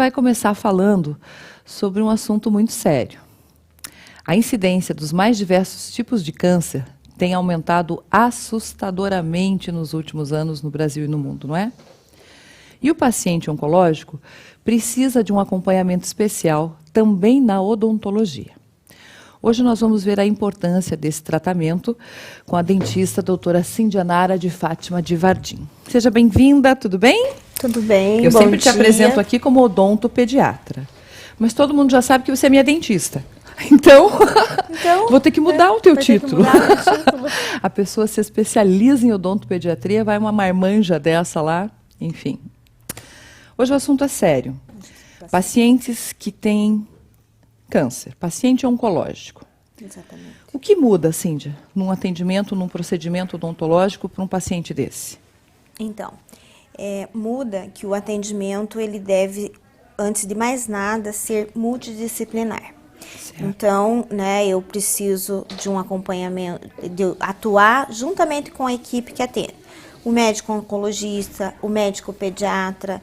Vai começar falando sobre um assunto muito sério. A incidência dos mais diversos tipos de câncer tem aumentado assustadoramente nos últimos anos no Brasil e no mundo, não é? E o paciente oncológico precisa de um acompanhamento especial também na odontologia. Hoje nós vamos ver a importância desse tratamento com a dentista doutora Cindianara de Fátima de Vardim. Seja bem-vinda, tudo bem? Tudo bem, Eu bom sempre te dia. apresento aqui como odontopediatra, mas todo mundo já sabe que você é minha dentista. Então vou ter que mudar o teu título. A pessoa se especializa em odontopediatria, vai uma marmanja dessa lá, enfim. Hoje o assunto é sério. Pacientes que têm câncer, paciente oncológico. Exatamente. O que muda, Cíndia, num atendimento, num procedimento odontológico para um paciente desse? Então, muda que o atendimento ele deve, antes de mais nada, ser multidisciplinar. Certo. Então, eu preciso de um acompanhamento, de atuar juntamente com a equipe que atende. O médico oncologista, o médico pediatra,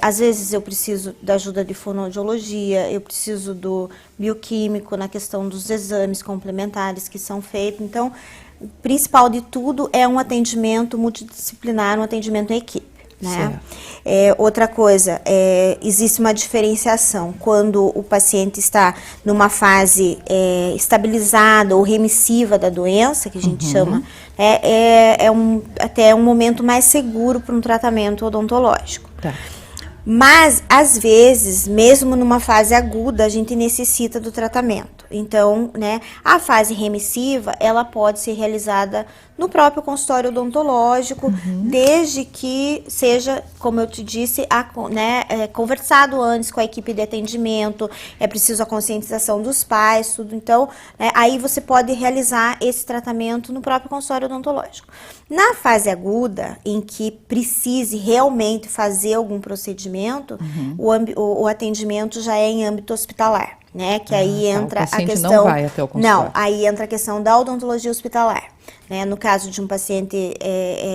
às vezes eu preciso da ajuda de fonoaudiologia, eu preciso do bioquímico na questão dos exames complementares que são feitos. Então, o principal de tudo é um atendimento multidisciplinar, um atendimento em equipe. Né? Outra coisa, existe uma diferenciação quando o paciente está numa fase estabilizada ou remissiva da doença, que a gente chama, até um momento mais seguro para um tratamento odontológico. Tá. Mas, às vezes, mesmo numa fase aguda, a gente necessita do tratamento. Então, a fase remissiva, ela pode ser realizada no próprio consultório odontológico, desde que seja, como eu te disse, conversado antes com a equipe de atendimento, é preciso a conscientização dos pais, tudo. Então, aí você pode realizar esse tratamento no próprio consultório odontológico. Na fase aguda, em que precise realmente fazer algum procedimento, o atendimento já é em âmbito hospitalar. Que aí entra a questão. Não vai até o consultório. Não, aí entra a questão da odontologia hospitalar. No caso de um paciente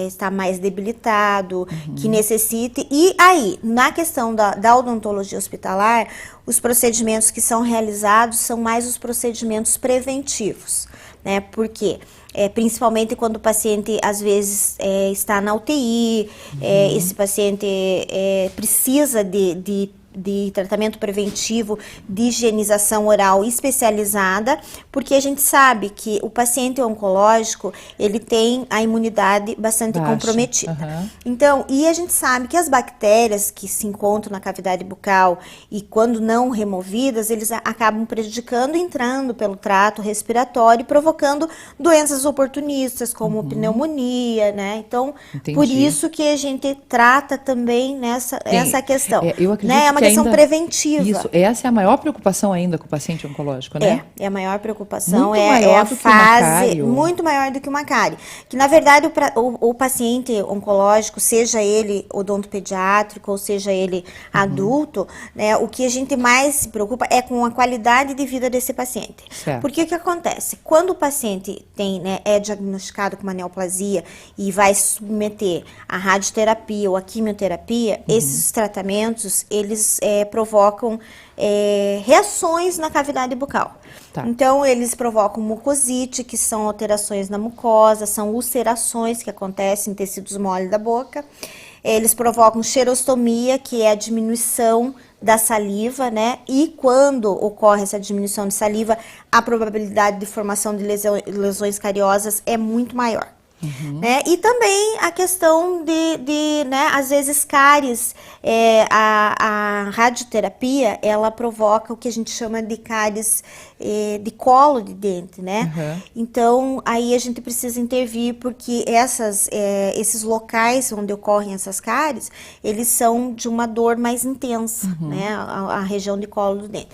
estar mais debilitado, que necessite. E aí, na questão da odontologia hospitalar, os procedimentos que são realizados são mais os procedimentos preventivos. Por quê? Principalmente quando o paciente, às vezes, está na UTI, esse paciente precisa de tratamento preventivo, de higienização oral especializada, porque a gente sabe que o paciente oncológico, ele tem a imunidade bastante comprometida. Então, e a gente sabe que as bactérias que se encontram na cavidade bucal e quando não removidas, eles acabam prejudicando, entrando pelo trato respiratório e provocando doenças oportunistas, como pneumonia, Então, Entendi. Por isso que a gente trata também essa questão. Eu acredito é uma questão ainda, preventiva. Isso, essa é a maior preocupação ainda com o paciente oncológico, né? É a maior preocupação, Muito maior a do que fase muito maior do que uma cárie. Que na verdade o paciente oncológico, seja ele odontopediátrico ou seja ele adulto, o que a gente mais se preocupa é com a qualidade de vida desse paciente. Certo. Porque o que acontece? Quando o paciente é diagnosticado com uma neoplasia e vai submeter a radioterapia ou a quimioterapia, esses tratamentos, eles provocam reações na cavidade bucal. Tá. Então, eles provocam mucosite, que são alterações na mucosa, são ulcerações que acontecem em tecidos moles da boca. Eles provocam xerostomia, que é a diminuição da saliva, E quando ocorre essa diminuição de saliva, a probabilidade de formação de lesões cariosas é muito maior. E também a questão de às vezes, cáries, a radioterapia, ela provoca o que a gente chama de cáries de colo de dente, Então, aí a gente precisa intervir, porque esses locais onde ocorrem essas cáries, eles são de uma dor mais intensa, a região de colo do dente.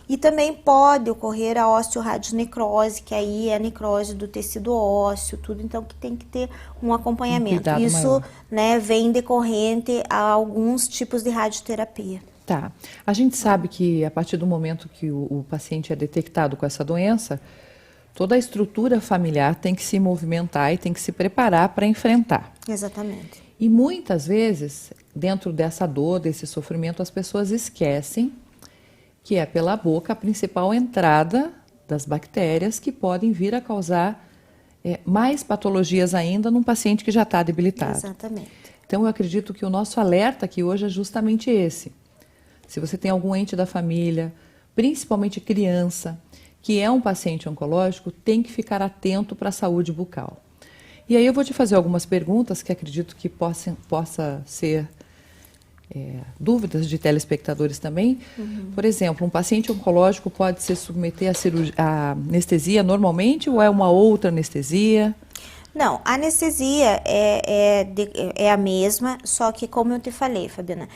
E também pode ocorrer a osteoradionecrose, que aí é a necrose do tecido ósseo, tudo, então que tem que ter um acompanhamento. Isso, vem decorrente a alguns tipos de radioterapia. Tá. A gente sabe que a partir do momento que o paciente é detectado com essa doença, toda a estrutura familiar tem que se movimentar e tem que se preparar para enfrentar. Exatamente. E muitas vezes, dentro dessa dor, desse sofrimento, as pessoas esquecem que é pela boca a principal entrada das bactérias que podem vir a causar mais patologias ainda num paciente que já está debilitado. Exatamente. Então, eu acredito que o nosso alerta aqui hoje é justamente esse. Se você tem algum ente da família, principalmente criança, que é um paciente oncológico, tem que ficar atento para a saúde bucal. E aí eu vou te fazer algumas perguntas que acredito que possa ser dúvidas de telespectadores também. Por exemplo, um paciente oncológico pode se submeter a anestesia normalmente ou é uma outra anestesia? Não, a anestesia é a mesma, só que como eu te falei, Fabiana,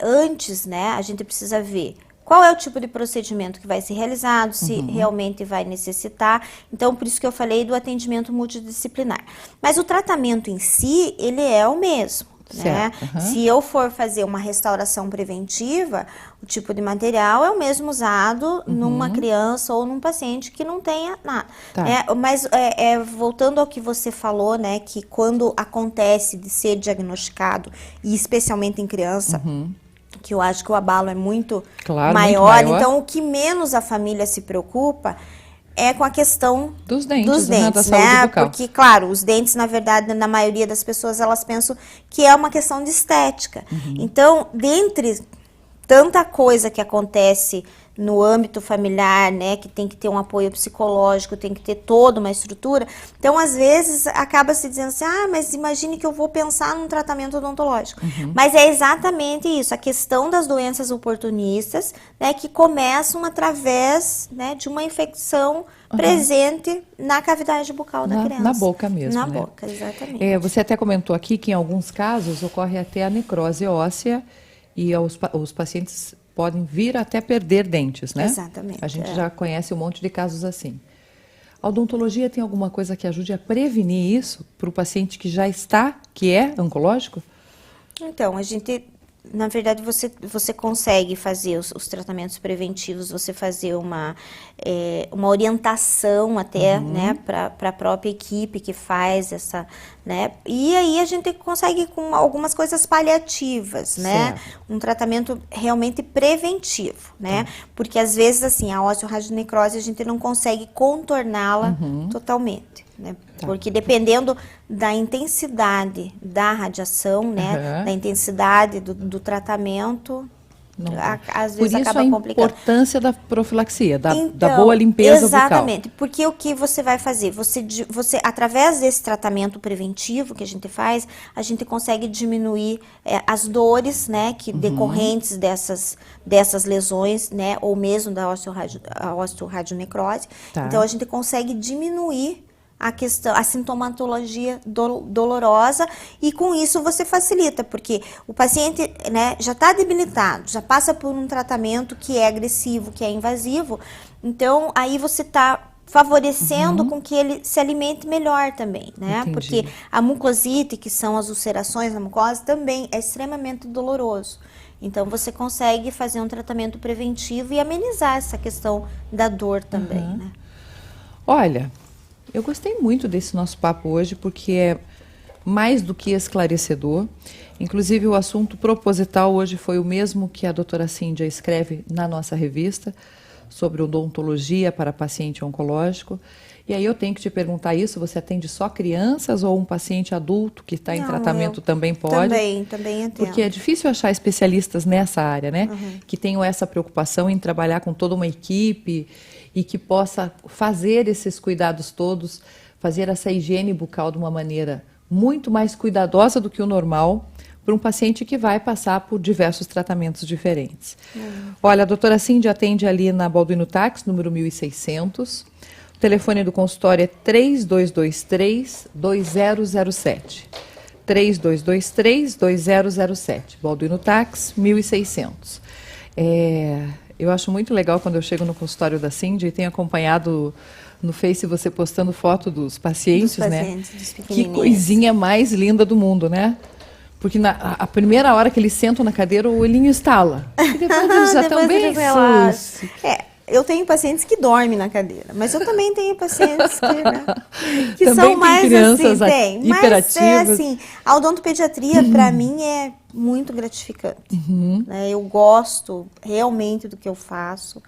antes, né, a gente precisa ver qual é o tipo de procedimento que vai ser realizado, se realmente vai necessitar. Então, por isso que eu falei do atendimento multidisciplinar. Mas o tratamento em si, ele é o mesmo. Né? Se eu for fazer uma restauração preventiva, o tipo de material é o mesmo usado numa criança ou num paciente que não tenha nada. Tá. Mas voltando ao que você falou, né, que quando acontece de ser diagnosticado, e especialmente em criança, que eu acho que o abalo é muito maior, então o que menos a família se preocupa é com a questão dos dentes, da saúde né? bucal. Porque, claro, os dentes, na verdade, na maioria das pessoas, elas pensam que é uma questão de estética. Então, dentre tanta coisa que acontece no âmbito familiar, né, que tem que ter um apoio psicológico, tem que ter toda uma estrutura, então, às vezes, acaba se dizendo assim, mas imagine que eu vou pensar num tratamento odontológico. Mas é exatamente isso, a questão das doenças oportunistas, né, que começam através, né, de uma infecção presente na cavidade bucal da criança. Na boca mesmo, Na né? boca, exatamente. Você até comentou aqui que em alguns casos ocorre até a necrose óssea e os pacientes podem vir até perder dentes, né? Exatamente. A gente já conhece um monte de casos assim. A odontologia tem alguma coisa que ajude a prevenir isso para o paciente que já está, que é oncológico? Então, a gente, na verdade, você consegue fazer os tratamentos preventivos, você fazer uma orientação até, né, para a própria equipe que faz essa, né, e aí a gente consegue com algumas coisas paliativas, né, um tratamento realmente preventivo, né, porque às vezes, assim, a osteoradionecrose a gente não consegue contorná-la totalmente. Né? Porque dependendo da intensidade da radiação, né, da intensidade do tratamento, às vezes acaba complicando. Por isso a importância da profilaxia, da boa limpeza bucal. Exatamente, porque o que você vai fazer? Você, através desse tratamento preventivo que a gente faz, a gente consegue diminuir as dores, né, decorrentes dessas lesões, né, ou mesmo da osteoradionecrose. Então, a gente consegue diminuir a sintomatologia dolorosa e com isso você facilita, porque o paciente, né, já está debilitado, já passa por um tratamento que é agressivo, que é invasivo, então aí você está favorecendo com que ele se alimente melhor também, né? Entendi. Porque a mucosite, que são as ulcerações na mucosa, também é extremamente doloroso. Então, você consegue fazer um tratamento preventivo e amenizar essa questão da dor também, né? Olha, eu gostei muito desse nosso papo hoje, porque é mais do que esclarecedor. Inclusive, o assunto proposital hoje foi o mesmo que a doutora Cíndia escreve na nossa revista, sobre odontologia para paciente oncológico. E aí eu tenho que te perguntar isso, você atende só crianças ou um paciente adulto que está em tratamento também pode? Também atendo. Porque é difícil achar especialistas nessa área, né? Que tenham essa preocupação em trabalhar com toda uma equipe e que possa fazer esses cuidados todos, fazer essa higiene bucal de uma maneira muito mais cuidadosa do que o normal para um paciente que vai passar por diversos tratamentos diferentes. Olha, a doutora Cíndia atende ali na Balduino Tax, número 1600. O telefone do consultório é 3223-2007. 3223-2007. Balduino Tax, 1600. Eu acho muito legal quando eu chego no consultório da Cíndia e tenho acompanhado no Face você postando foto dos pacientes, né? Dos que coisinha mais linda do mundo, né? Porque a primeira hora que eles sentam na cadeira, o olhinho estala. E depois eles já estão bem Eu tenho pacientes que dormem na cadeira, mas eu também tenho pacientes que, né, que Também são tem mais crianças assim, tem. Mas hiperativas. assim, a odontopediatria para mim é muito gratificante. Né? Eu gosto realmente do que eu faço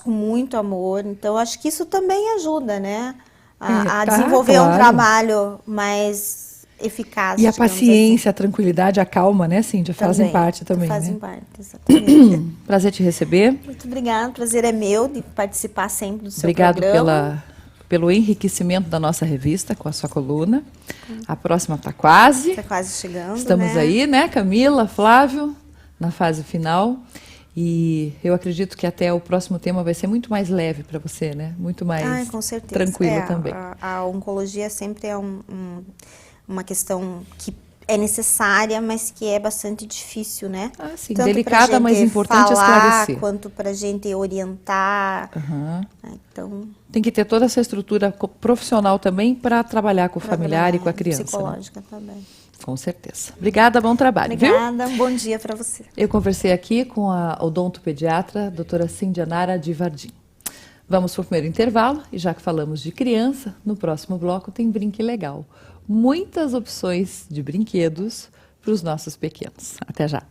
com muito amor. Então acho que isso também ajuda, né, a desenvolver um trabalho mais eficaz. E a digamos paciência, a tranquilidade, a calma, né, Cíntia? Fazem parte também, fazem né? parte, exatamente. Prazer te receber. Muito obrigada, o prazer é meu de participar sempre do seu Obrigado programa. pelo enriquecimento da nossa revista com a sua coluna. A próxima está quase. Está quase chegando, Estamos né? aí, né, Camila, Flávio, na fase final. E eu acredito que até o próximo tema vai ser muito mais leve para você, né? Muito mais Com certeza. tranquilo também. A oncologia sempre é uma questão que é necessária, mas que é bastante difícil, né? Sim, tanto delicada, mas importante esclarecer. Quanto para a gente orientar. Então, tem que ter toda essa estrutura profissional também para trabalhar com o familiar e com a criança. Psicológica, né? Também. Com certeza. Obrigada, bom trabalho. Obrigada, viu? Bom dia para você. Eu conversei aqui com a odontopediatra, doutora Cíndia Nara de Vardim. Vamos para o primeiro intervalo, e já que falamos de criança, no próximo bloco tem Brinque Legal. Muitas opções de brinquedos para os nossos pequenos. Até já.